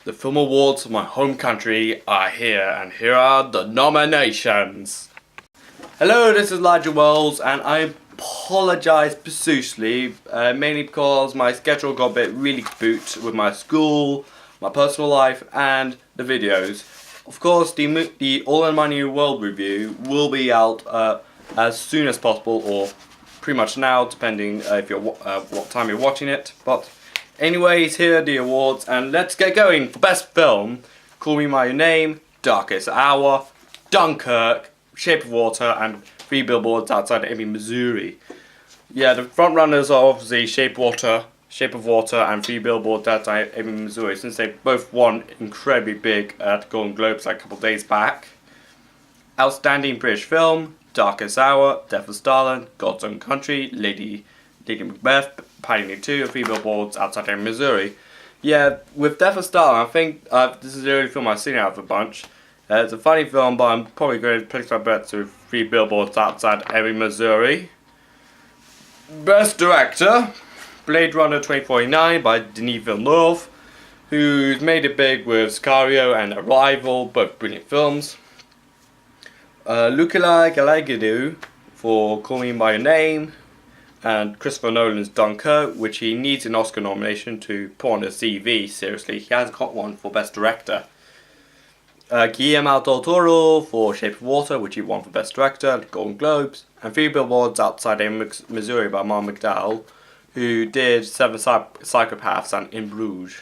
The film awards of my home country are here, and here are the nominations. Hello, this is Elijah Wells, and I apologise profusely, mainly because my schedule got a bit really booked with my school, my personal life, and the videos. Of course, the All in My New World review will be out as soon as possible, or pretty much now, depending if you're what time you're watching it. But anyways, here are the awards, and let's get going. For Best Film, Call Me By Your Name, Darkest Hour, Dunkirk, Shape of Water, and Three Billboards Outside Ebbing, Missouri. Yeah, the front runners are obviously Shape of Water, and Three Billboards Outside Ebbing, Missouri, since they both won incredibly big at Golden Globes like a couple of days back. Outstanding British Film, Darkest Hour, Death of Stalin, God's Own Country, Lady Macbeth, Pioneer 2, and Three Billboards Outside Ebbing, Missouri. Yeah, with Death of Stalin, I think this is the only film I've seen out of a bunch. It's a funny film, but I'm probably going to place my bet to Three Billboards Outside Ebbing, Missouri. Best Director, Blade Runner 2049 by Denis Villeneuve, who's made it big with Sicario and Arrival, both brilliant films. Luca Guadagnino for Call Me By Your Name, and Christopher Nolan's Dunkirk, which he needs an Oscar nomination to put on his CV. Seriously, he hasn't got one for Best Director. Guillermo del Toro for Shape of Water, which he won for Best Director at Golden Globes, and Three Billboards Outside Ebbing, Missouri by Mark McDowell, who did Seven Psychopaths and In Bruges.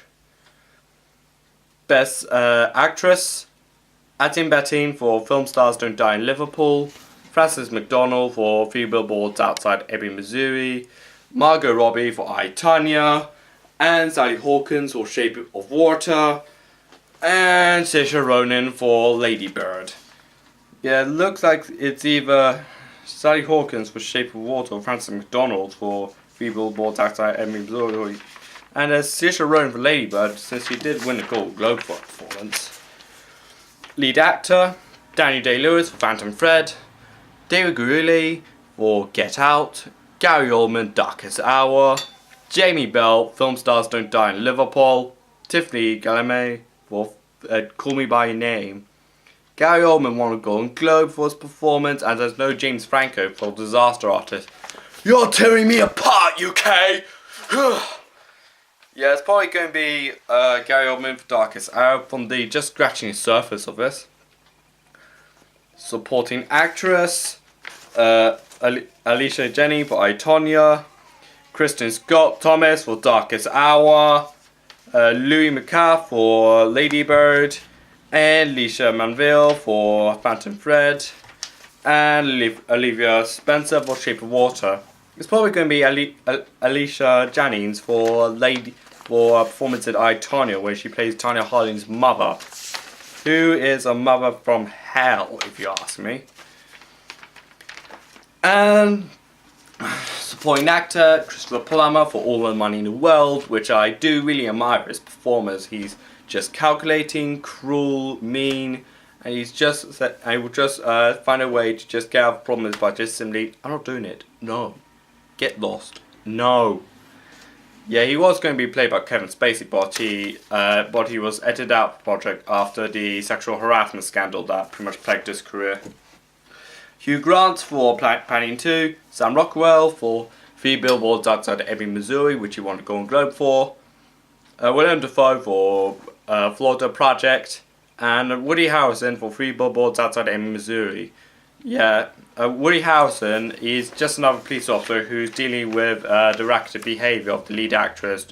Best Actress, Atin Bettine for Film Stars Don't Die in Liverpool, Frances McDormand for Three Billboards Outside Ebbing, Missouri, Margot Robbie for I, Tonya, and Sally Hawkins for Shape of Water, and Saoirse Ronan for Lady Bird. Yeah, it looks like it's either Sally Hawkins for Shape of Water or Frances McDormand for Three Billboards Outside Ebbing, Missouri. And there's Saoirse Ronan for Lady Bird, since she did win the Golden Globe for her performance. Lead actor, Daniel Day-Lewis for Phantom Thread, David Gurley for Get Out, Gary Oldman, Darkest Hour, Jamie Bell, Film Stars Don't Die in Liverpool, Tiffany Chalamet for Call Me By Your Name. Gary Oldman won a Golden Globe for his performance, and there's no James Franco for Disaster Artist. You're tearing me apart, UK! Yeah, it's probably going to be Gary Oldman for Darkest Hour, from the just scratching the surface of this. Supporting Actress, Alicia Janney for I, Tonya, Kristen Scott Thomas for Darkest Hour, Louis Metcalf for Lady Bird, and Alicia Manville for Phantom Thread, and Olivia Spencer for Shape of Water. It's probably going to be Alicia Jannings for a performance at I, Tonya, where she plays Tanya Harding's mother, who is a mother from hell, if you ask me. And supporting actor, Christopher Plummer for All the Money in the World, which I do really admire his performance. He's just calculating, cruel, mean, and he's just said, I will just find a way to just get out of problems by just simply, I'm not doing it. No. Get lost. No. Yeah, he was going to be played by Kevin Spacey, but he was edited out of the project after the sexual harassment scandal that pretty much plagued his career. Hugh Grant for Pioneer 2, Sam Rockwell for Three Billboards Outside Ebbing, Missouri, which he won a Golden Globe for, William Dafoe for Florida Project, and Woody Harrelson for Three Billboards Outside Ebbing, Missouri. Yeah, Woody Harrelson is just another police officer who's dealing with the erratic behaviour of the lead actress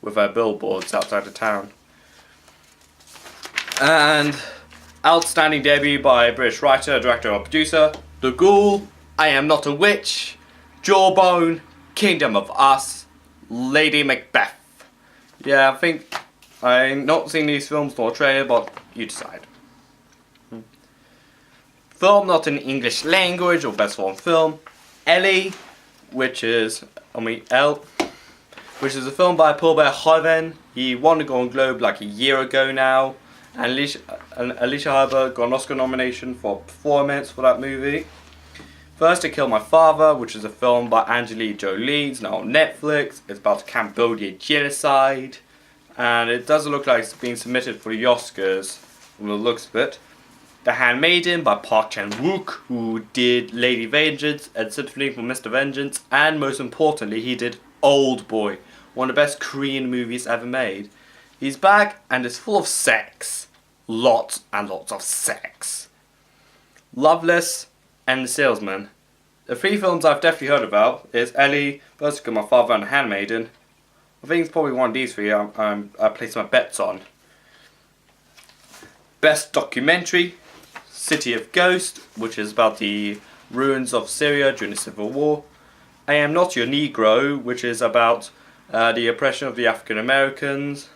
with her billboards outside of town. And outstanding debut by a British writer, director or producer, The Ghoul, I Am Not a Witch, Jawbone, Kingdom of Us, Lady Macbeth. Yeah, I think I've not seen these films nor trailer, but you decide. Film not in English language or best foreign film, Ellie, which is a film by Paul Verhoeven. He won the Golden Globe like a year ago now, and Alicia Herbert got an Oscar nomination for performance for that movie. First to Kill My Father, which is a film by Angelina Jolie. It's now on Netflix. It's about the Cambodia genocide. and it doesn't look like it's being submitted for the Oscars from the looks of it. The Handmaiden by Park Chan-wook, who did Lady Vengeance and Symphony for Mr. Vengeance, and most importantly, he did Old Boy, one of the best Korean movies ever made. He's back and it's full of sex. Lots and lots of sex. Loveless and The Salesman. The three films I've definitely heard about is Ellie, Vertigo, My Father and The Handmaiden. I think it's probably one of these three I place my bets on. Best documentary, City of Ghosts, which is about the ruins of Syria during the Civil War. I Am Not Your Negro, which is about the oppression of the African Americans.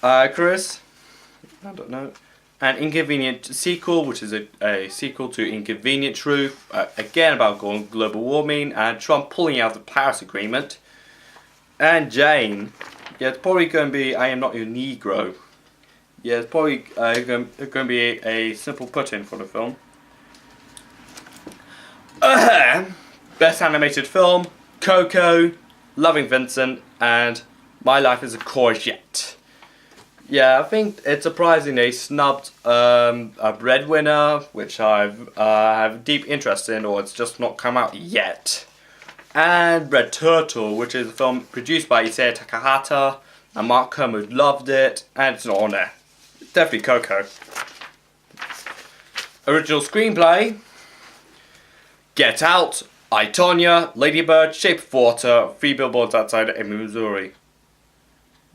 Chris? I don't know. An Inconvenient Sequel, which is a sequel to Inconvenient Truth, again about global warming and Trump pulling out the Paris Agreement. And Jane, yeah, it's probably going to be I Am Not Your Negro. Yeah, it's probably going to be a simple put-in for the film. Best Animated Film, Coco, Loving Vincent, and My Life as a Courgette. Yeah, I think it's surprising they snubbed a Breadwinner, which I have deep interest in, or it's just not come out yet. And Red Turtle, which is a film produced by Issei Takahata, and Mark Kermode loved it, and it's not on there. Definitely Coco. Original Screenplay, Get Out, I, Tonya, Lady Bird, Shape of Water, 3 Billboards Outside Ebbing, Missouri.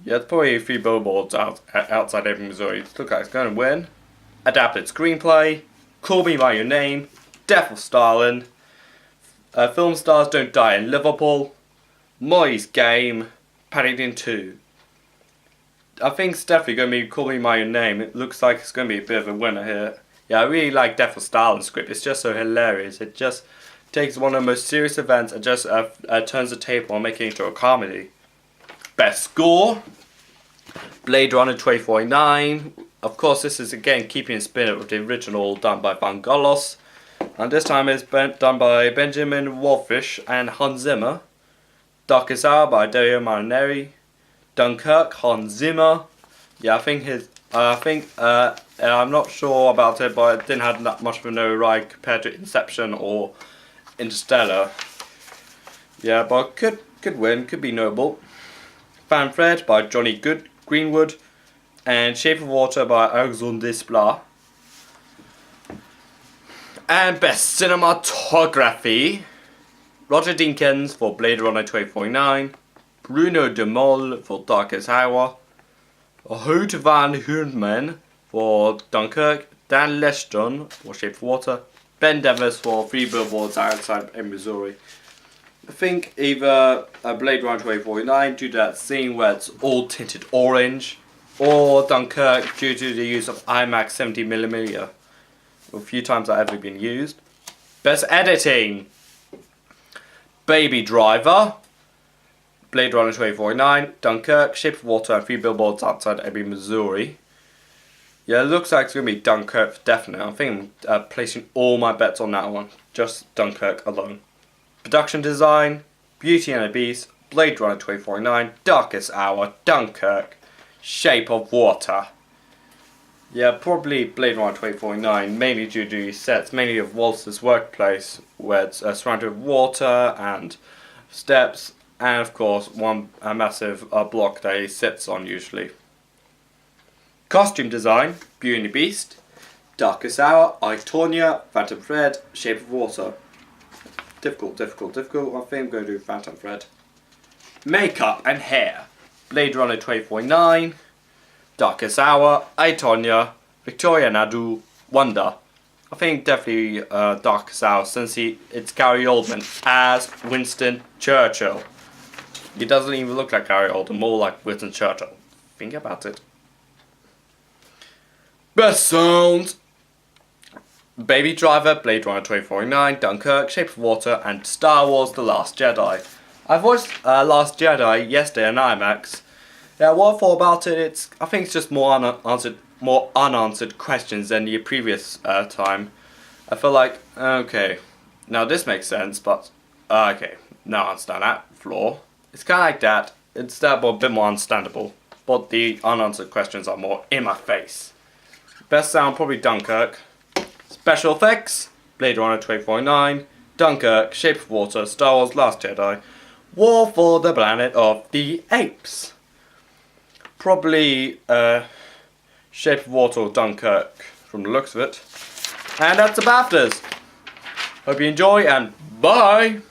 Yeah, it's probably 3 Billboards outside Ebbing, Missouri. Looks like it's going to win. Adapted Screenplay, Call Me By Your Name, Death of Stalin, Film Stars Don't Die in Liverpool, Molly's Game, Paddington 2. I think it's definitely going to be Call Me By Your Name. It looks like it's going to be a bit of a winner here. Yeah, I really like Death of Stalin script. It's just so hilarious. It just takes one of the most serious events and just turns the table and making it into a comedy. Best Score, Blade Runner 2049. Of course, this is again keeping in spirit with the original done by Vangelos. And this time it's done by Benjamin Wallfisch and Hans Zimmer. Darkest Hour by Dario Marinelli. Dunkirk, Hans Zimmer. Yeah, I'm not sure about it, but it didn't have that much of a notoriety compared to Inception or Interstellar. Yeah, but could win, could be notable. Fan Fred by Johnny Greenwood, and Shape of Water by Alexandre Desplat. And Best Cinematography, Roger Deakins for Blade Runner 2049, Bruno de Mol for Darkest Hour, Hoot van Hoornman for Dunkirk, Dan Lestron for Shape of Water, Ben Davis for 3 Billboards Outside in Missouri. I think either Blade Runner 2049 due to that scene where it's all tinted orange, or Dunkirk due to the use of IMAX 70mm. A few times that ever been used. Best Editing, Baby Driver, Blade Runner 2049, Dunkirk, Shape of Water, and 3 Billboards Outside Ebbing, Missouri. Yeah, it looks like it's going to be Dunkirk for definite. I think I'm placing all my bets on that one. Just Dunkirk alone. Production Design, Beauty and the Beast, Blade Runner 2049, Darkest Hour, Dunkirk, Shape of Water. Yeah, probably Blade Runner 2049, mainly due to sets, mainly of Walter's workplace, where it's surrounded with water and steps, and of course a massive block that he sits on usually. Costume Design, Beauty and the Beast, Darkest Hour, I, Tonya, Phantom Thread, Shape of Water. Difficult. I think I'm going to do Phantom Thread. Makeup and Hair, Blade Runner 2049, Darkest Hour, I, Tonya, Victoria Nadu, Wonder. I think definitely Darkest Hour, since it's Gary Oldman as Winston Churchill. He doesn't even look like Gary Oldman, more like Winston Churchill. Think about it. Best Sounds, Baby Driver, Blade Runner 2049, Dunkirk, Shape of Water, and Star Wars The Last Jedi. I watched Last Jedi yesterday on IMAX. Yeah, what I thought about it, I think it's just more unanswered questions than the previous time. I feel like, okay, now this makes sense, but, okay, now I understand that flaw. It's kind of like that, it's a bit more understandable. but the unanswered questions are more in my face. Best sound, probably Dunkirk. Special effects, Blade Runner 2049, Dunkirk, Shape of Water, Star Wars Last Jedi, War for the Planet of the Apes. Probably Shape of Water or Dunkirk from the looks of it. And that's the BAFTAs. Hope you enjoy and bye!